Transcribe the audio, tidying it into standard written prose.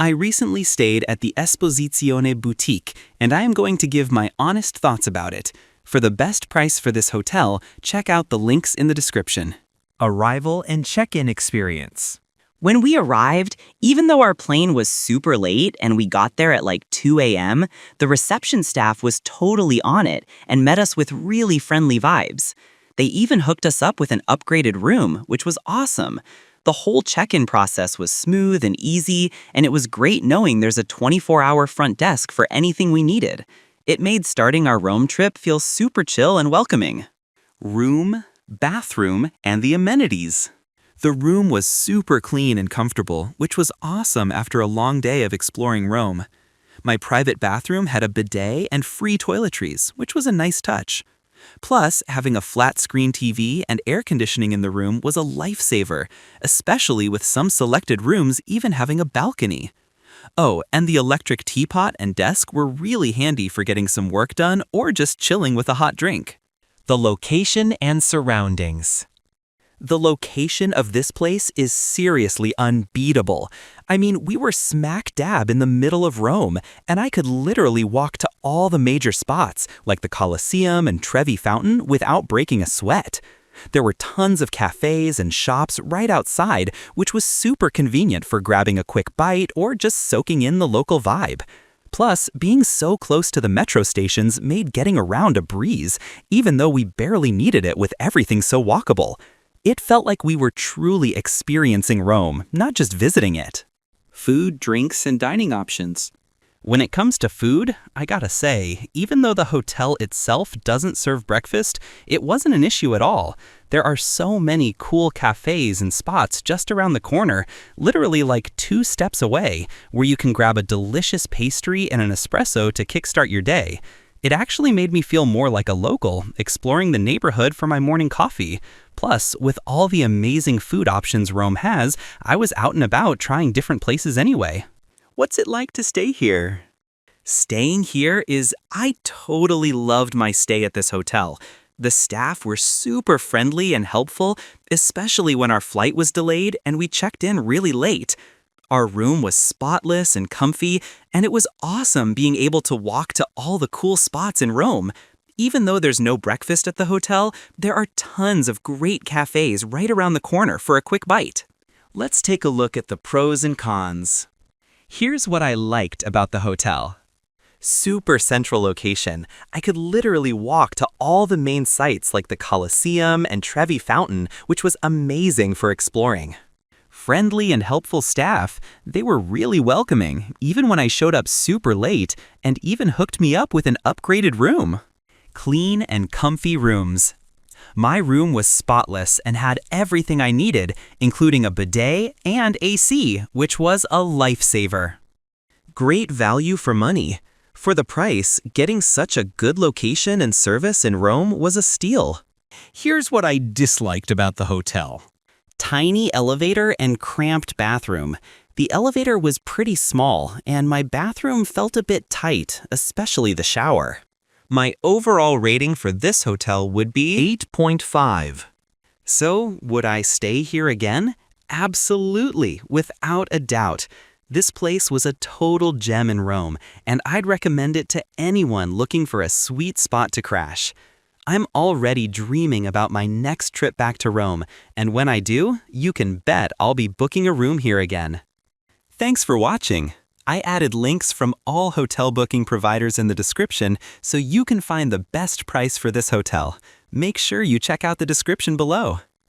I recently stayed at the Esposizione Boutique, and I am going to give my honest thoughts about it. For the best price for this hotel, check out the links in the description. Arrival and check-in experience. When we arrived, even though our plane was super late and we got there at like 2 a.m., the reception staff was totally on it and met us with really friendly vibes. They even hooked us up with an upgraded room, which was awesome. The whole check-in process was smooth and easy, and it was great knowing there's a 24-hour front desk for anything we needed. It made starting our Rome trip feel super chill and welcoming. Room, bathroom, and the amenities. The room was super clean and comfortable, which was awesome after a long day of exploring Rome. My private bathroom had a bidet and free toiletries, which was a nice touch. Plus, having a flat-screen TV and air conditioning in the room was a lifesaver, especially with some selected rooms even having a balcony. Oh, and the electric teapot and desk were really handy for getting some work done or just chilling with a hot drink. The location and surroundings. The location of this place is seriously unbeatable. I mean, we were smack dab in the middle of Rome, and I could literally walk to all the major spots, like the Colosseum and Trevi Fountain, without breaking a sweat. There were tons of cafes and shops right outside, which was super convenient for grabbing a quick bite or just soaking in the local vibe. Plus, being so close to the metro stations made getting around a breeze, even though we barely needed it with everything so walkable. It felt like we were truly experiencing Rome, not just visiting it. Food, drinks, and dining options. When it comes to food, I gotta say, even though the hotel itself doesn't serve breakfast, it wasn't an issue at all. There are so many cool cafes and spots just around the corner, literally like 2 steps away, where you can grab a delicious pastry and an espresso to kickstart your day. It actually made me feel more like a local, exploring the neighborhood for my morning coffee. Plus, with all the amazing food options Rome has, I was out and about trying different places anyway. What's it like to stay here? Staying here I totally loved my stay at this hotel. The staff were super friendly and helpful, especially when our flight was delayed and we checked in really late. Our room was spotless and comfy, and it was awesome being able to walk to all the cool spots in Rome. Even though there's no breakfast at the hotel, there are tons of great cafes right around the corner for a quick bite. Let's take a look at the pros and cons. Here's what I liked about the hotel. Super central location. I could literally walk to all the main sites like the Colosseum and Trevi Fountain, which was amazing for exploring. Friendly and helpful staff, they were really welcoming, even when I showed up super late, and even hooked me up with an upgraded room. Clean and comfy rooms. My room was spotless and had everything I needed, including a bidet and AC, which was a lifesaver. Great value for money. For the price, getting such a good location and service in Rome was a steal. Here's what I disliked about the hotel. Tiny elevator and cramped bathroom. The elevator was pretty small, and my bathroom felt a bit tight, especially the shower. My overall rating for this hotel would be 8.5. So, would I stay here again? Absolutely, without a doubt. This place was a total gem in Rome, and I'd recommend it to anyone looking for a sweet spot to crash. I'm already dreaming about my next trip back to Rome, and when I do, you can bet I'll be booking a room here again. Thanks for watching. I added links from all hotel booking providers in the description so you can find the best price for this hotel. Make sure you check out the description below.